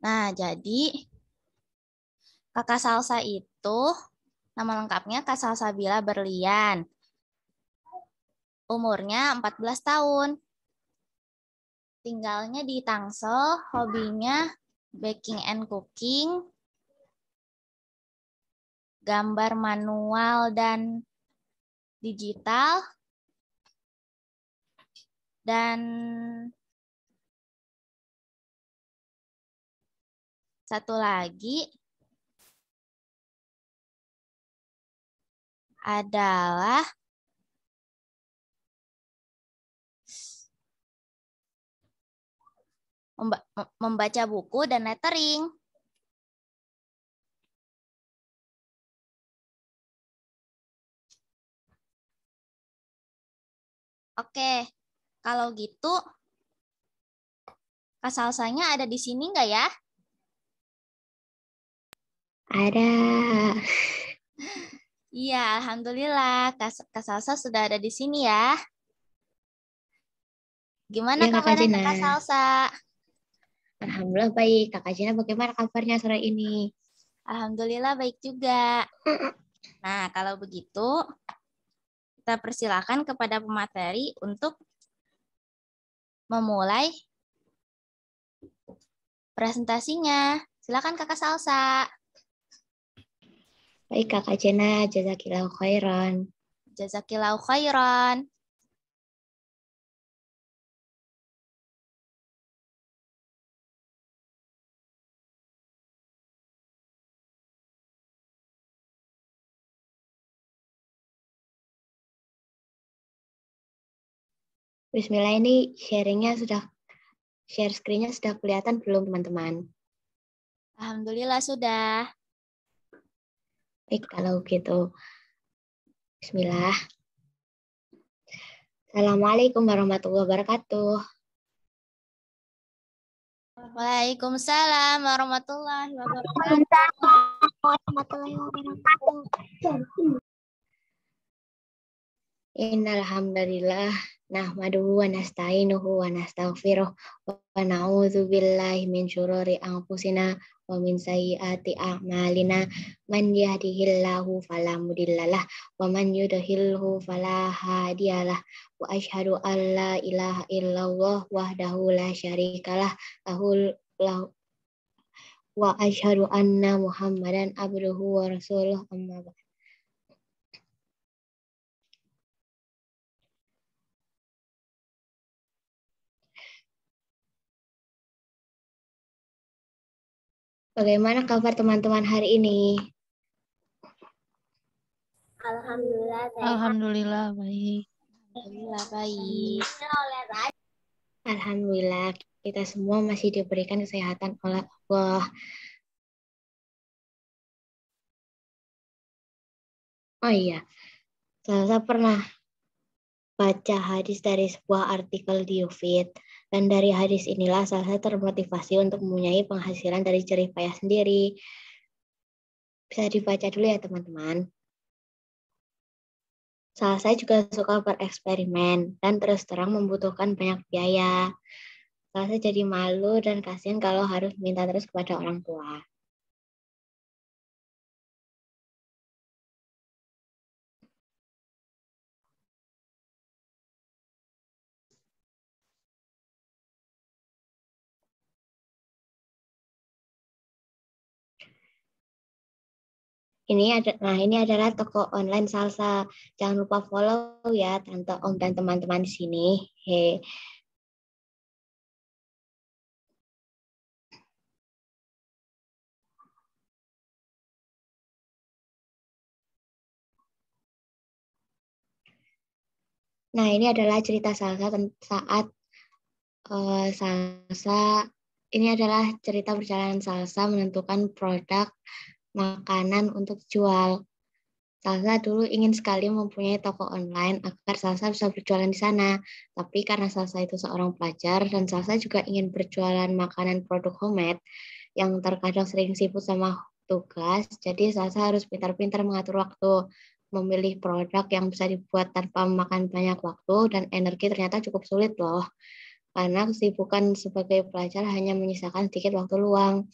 Nah, jadi Kakak Salsa itu nama lengkapnya Kak Salsabila Berlian. Umurnya 14 tahun. Tinggalnya di Tangsel, hobinya baking and cooking, gambar manual dan digital, dan satu lagi adalah membaca buku dan lettering. Oke, kalau gitu Kak Salsanya ada di sini nggak ya? Ada. Iya, Alhamdulillah Kak Salsa sudah ada di sini ya. Gimana Ya, Kakak kabarnya Jena. Kak Salsa? Alhamdulillah baik. Kakak Jena bagaimana kabarnya sore ini? Alhamdulillah baik juga. Nah, kalau begitu kita persilakan kepada pemateri untuk memulai presentasinya. Silakan Kakak Salsa. Baik, Kakak Jena. Jazakillahu khairan. Jazakillahu khairan. Bismillah, ini share screen-nya sudah kelihatan belum, teman-teman? Alhamdulillah sudah. Baik, kalau gitu. Bismillah. Assalamualaikum warahmatullahi wabarakatuh. Waalaikumsalam warahmatullahi wabarakatuh. Warahmatullahi wabarakatuh. Innal hamdalillah nahmaduhu wa nasta'inuhu wa nastaghfiruh wa na'udzu billahi min syururi anfusina wa min sayyiati a'malina man yahdihillahu fala mudhillalah wa man yudhlilhu fala hadiyalah wa asyhadu an la ilaha illallah wahdahu la syarikalah wa asyhadu anna muhammadan abduhu wa rasuluh amma ba'd. Bagaimana kabar teman-teman hari ini? Alhamdulillah sehat. Alhamdulillah baik. Alhamdulillah baik. Alhamdulillah kita semua masih diberikan kesehatan oleh Allah. Oh iya, saya pernah baca hadis dari sebuah artikel di Ufit. Dan dari hadis inilah saya termotivasi untuk mempunyai penghasilan dari jerih payah sendiri. Bisa dibaca dulu ya teman-teman. Saya juga suka bereksperimen dan terus terang membutuhkan banyak biaya. Saya jadi malu dan kasihan kalau harus minta terus kepada orang tua. Ini adalah toko online salsa. Jangan lupa follow ya Tante Om dan teman-teman di sini. He. Nah, ini adalah cerita salsa saat salsa. Ini adalah cerita perjalanan salsa menentukan produk makanan untuk jual. Salsa dulu ingin sekali mempunyai toko online agar Salsa bisa berjualan di sana. Tapi karena Salsa itu seorang pelajar dan Salsa juga ingin berjualan makanan produk homemade yang terkadang sering sibuk sama tugas, jadi Salsa harus pintar-pintar mengatur waktu, memilih produk yang bisa dibuat tanpa memakan banyak waktu dan energi ternyata cukup sulit loh. karena kesibukan sebagai pelajar hanya menyisakan sedikit waktu luang.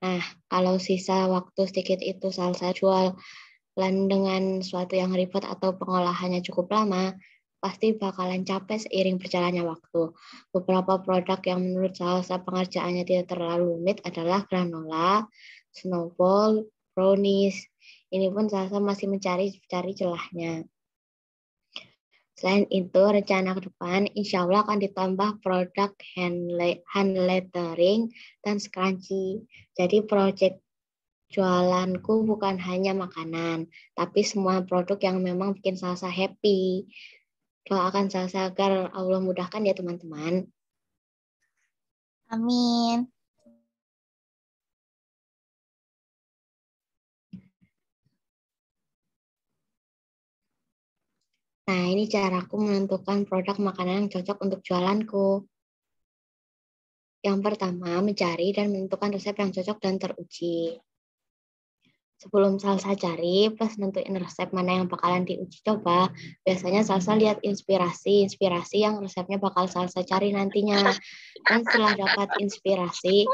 Nah, kalau sisa waktu sedikit itu Salsa jualan dengan sesuatu yang ribet atau pengolahannya cukup lama, pasti bakalan capek seiring berjalannya waktu. Beberapa produk yang menurut Salsa pengerjaannya tidak terlalu rumit adalah granola, snowball, brownies. Ini pun Salsa masih mencari celahnya. Selain itu, rencana ke depan insya Allah akan ditambah produk hand lettering dan scrunchie. Jadi proyek jualanku bukan hanya makanan, tapi semua produk yang memang bikin Salsa happy. Doakan Salsa agar Allah mudahkan ya teman-teman. Amin. Nah, ini caraku menentukan produk makanan yang cocok untuk jualanku. Yang pertama, mencari dan menentukan resep yang cocok dan teruji. Sebelum Salsa cari, plus nentuin resep mana yang bakalan diuji coba, biasanya Salsa lihat inspirasi yang resepnya bakal Salsa cari nantinya. Dan setelah dapat inspirasi,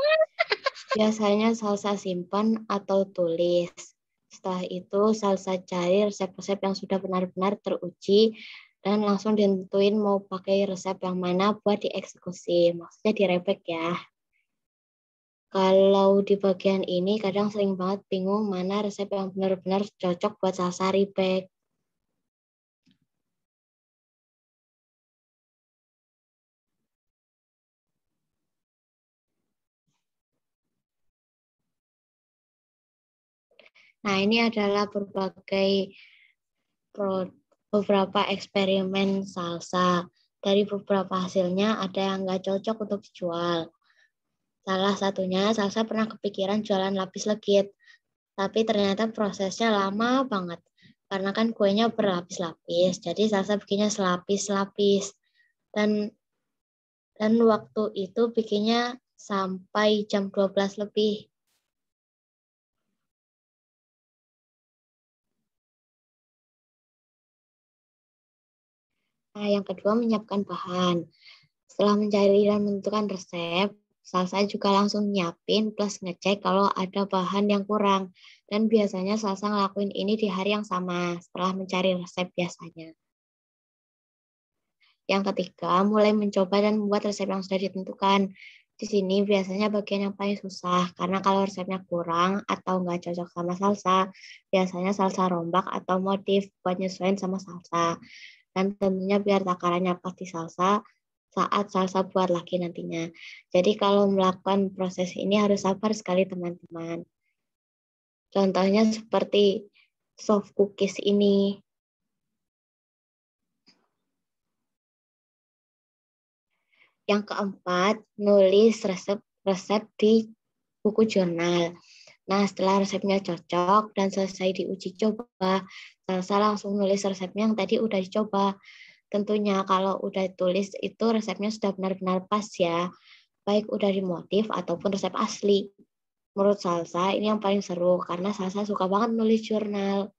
biasanya Salsa simpan atau tulis. Setelah itu, Salsa cari resep-resep yang sudah benar-benar teruji dan langsung ditentuin mau pakai resep yang mana buat dieksekusi. Maksudnya direbek ya. Kalau di bagian ini kadang sering banget bingung mana resep yang benar-benar cocok buat Salsa rebek. Nah, ini adalah beberapa eksperimen Salsa. Dari beberapa hasilnya ada yang nggak cocok untuk dijual. Salah satunya Salsa pernah kepikiran jualan lapis legit, tapi ternyata prosesnya lama banget. Karena kan kuenya berlapis-lapis, jadi Salsa bikinnya selapis-lapis. Dan waktu itu bikinnya sampai jam 12 lebih. Nah, yang kedua menyiapkan bahan. Setelah mencari dan menentukan resep, Salsa juga langsung nyiapin plus ngecek kalau ada bahan yang kurang. Dan biasanya Salsa ngelakuin ini di hari yang sama setelah mencari resep biasanya. Yang ketiga, mulai mencoba dan membuat resep yang sudah ditentukan. Di sini biasanya bagian yang paling susah, karena kalau resepnya kurang atau nggak cocok sama Salsa, biasanya Salsa rombak atau modif buat nyesuaiin sama Salsa. Dan tentunya biar takarannya pas di Salsa saat Salsa buat lagi nantinya. Jadi kalau melakukan proses ini harus sabar sekali teman-teman. Contohnya seperti soft cookies ini. Yang keempat, nulis resep di buku jurnal. Nah, setelah resepnya cocok dan selesai diuji coba, Salsa langsung nulis resepnya yang tadi udah dicoba. Tentunya kalau udah tulis itu resepnya sudah benar-benar pas ya, baik udah dimodif ataupun resep asli. Menurut Salsa ini yang paling seru karena Salsa suka banget nulis jurnal.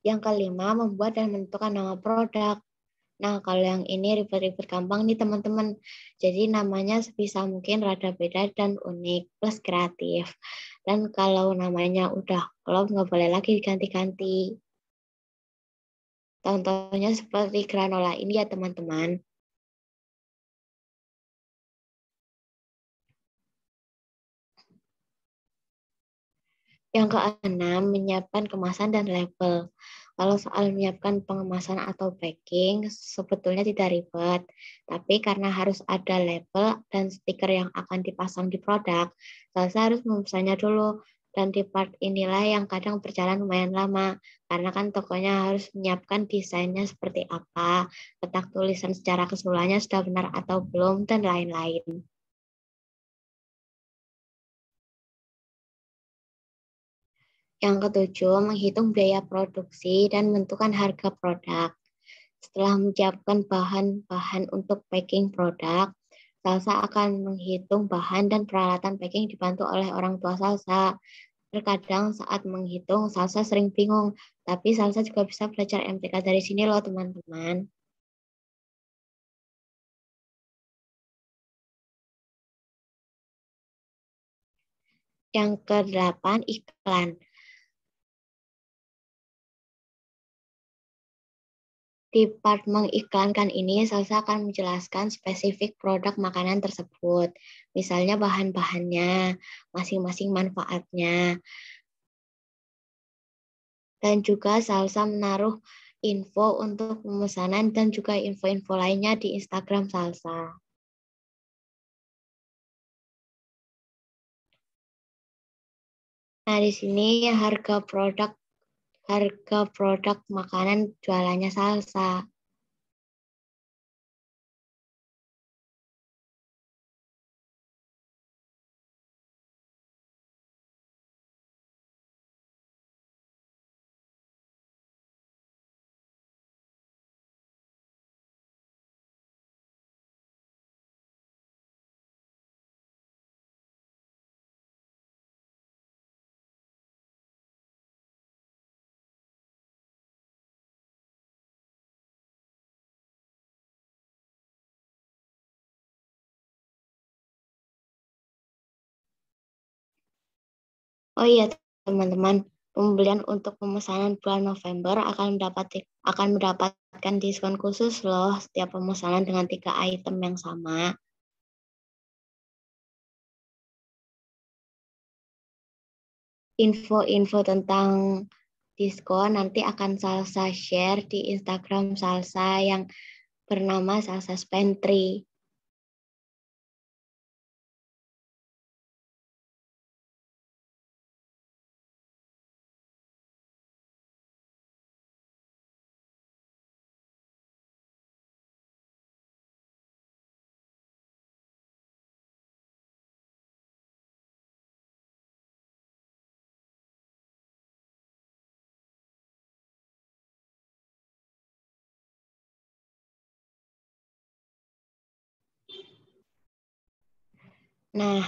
Yang kelima, membuat dan menentukan nama produk. Nah, kalau yang ini ribet-ribet gampang nih teman-teman. Jadi namanya sebisa mungkin rada beda dan unik plus kreatif. Dan kalau namanya udah klop nggak boleh lagi diganti-ganti. Contohnya seperti granola ini ya teman-teman. Yang keenam, menyiapkan kemasan dan label. Kalau soal menyiapkan pengemasan atau packing, sebetulnya tidak ribet. Tapi karena harus ada label dan stiker yang akan dipasang di produk, Salsa harus memesannya dulu. Dan di part inilah yang kadang berjalan lumayan lama. Karena kan tokonya harus menyiapkan desainnya seperti apa, letak tulisan secara keseluruhannya sudah benar atau belum, dan lain-lain. Yang ketujuh, menghitung biaya produksi dan menentukan harga produk. Setelah menyiapkan bahan-bahan untuk packing produk, Salsa akan menghitung bahan dan peralatan packing dibantu oleh orang tua Salsa. Terkadang saat menghitung, Salsa sering bingung, tapi Salsa juga bisa belajar MTK dari sini loh teman-teman. Yang ke-8, iklan. Di part mengiklankan ini, Salsa akan menjelaskan spesifik produk makanan tersebut. Misalnya bahan-bahannya, masing-masing manfaatnya. Dan juga Salsa menaruh info untuk pemesanan dan juga info-info lainnya di Instagram Salsa. Nah, di sini harga produk makanan jualannya Salsa. Oh iya teman-teman, pembelian untuk pemesanan bulan November akan mendapatkan diskon khusus loh setiap pemesanan dengan 3 item yang sama. Info-info tentang diskon nanti akan Salsa share di Instagram Salsa yang bernama Salsa Pantry. Nah,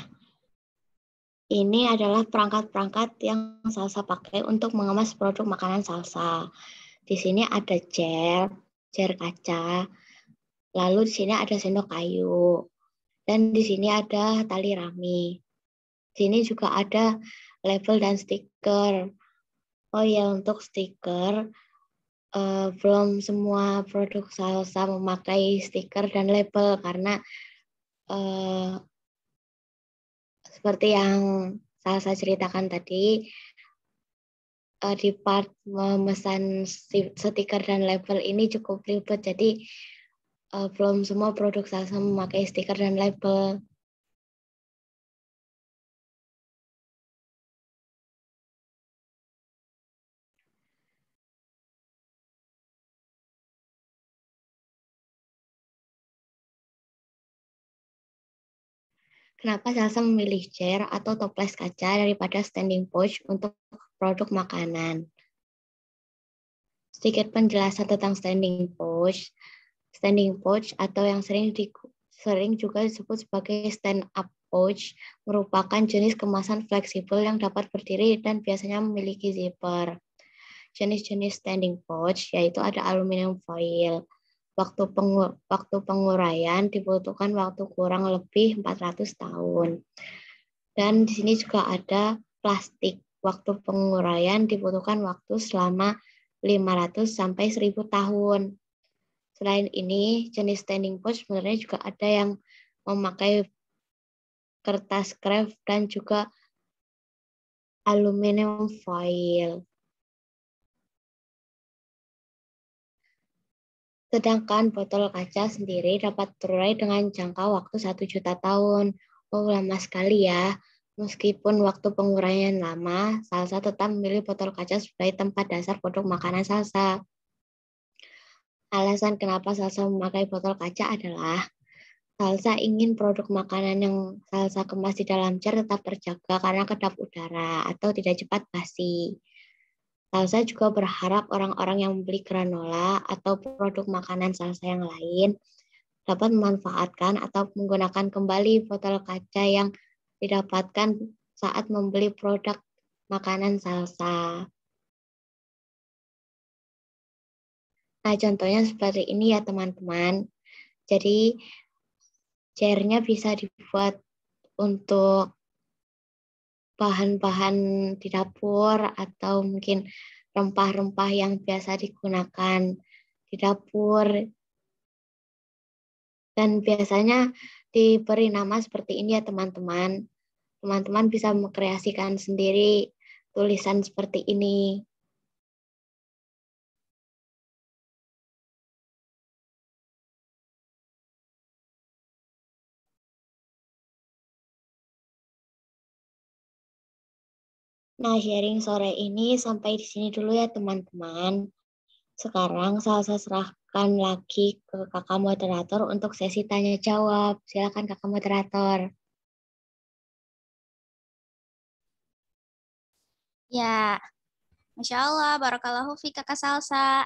ini adalah perangkat-perangkat yang Salsa pakai untuk mengemas produk makanan Salsa. Di sini ada jar kaca, lalu di sini ada sendok kayu, dan di sini ada tali rami. Di sini juga ada label dan stiker. Oh ya, untuk stiker, belum semua produk Salsa memakai stiker dan label karena seperti yang Salsa ceritakan tadi, di part memesan stiker dan label ini cukup ribet, jadi belum semua produk Salsa memakai stiker dan label. Kenapa Salsa memilih chair atau toples kaca daripada standing pouch untuk produk makanan? Sedikit penjelasan tentang standing pouch. Standing pouch atau yang sering juga disebut sebagai stand up pouch merupakan jenis kemasan fleksibel yang dapat berdiri dan biasanya memiliki zipper. Jenis-jenis standing pouch yaitu ada aluminium foil. Waktu penguraian dibutuhkan waktu kurang lebih 400 tahun. Dan di sini juga ada plastik. Waktu penguraian dibutuhkan waktu selama 500 sampai 1000 tahun. Selain ini, jenis standing pouch sebenarnya juga ada yang memakai kertas kraft dan juga aluminium foil. Sedangkan botol kaca sendiri dapat terurai dengan jangka waktu 1 juta tahun. Oh, lama sekali ya. Meskipun waktu penguraian lama, Salsa tetap memilih botol kaca sebagai tempat dasar produk makanan Salsa. Alasan kenapa Salsa memakai botol kaca adalah Salsa ingin produk makanan yang Salsa kemas di dalam jar tetap terjaga karena kedap udara atau tidak cepat basi. Salsa juga berharap orang-orang yang membeli granola atau produk makanan Salsa yang lain dapat memanfaatkan atau menggunakan kembali botol kaca yang didapatkan saat membeli produk makanan salsa. Nah, contohnya seperti ini ya teman-teman. Jadi, cairnya bisa dibuat untuk bahan-bahan di dapur atau mungkin rempah-rempah yang biasa digunakan di dapur. Dan biasanya diberi nama seperti ini ya teman-teman. Teman-teman bisa mengkreasikan sendiri tulisan seperti ini. Nah, sharing sore ini sampai di sini dulu ya teman-teman. Sekarang saya serahkan lagi ke kakak moderator untuk sesi tanya jawab. Silakan kakak moderator. Ya, Masya Allah, Barakallahu fi Kakak Salsa.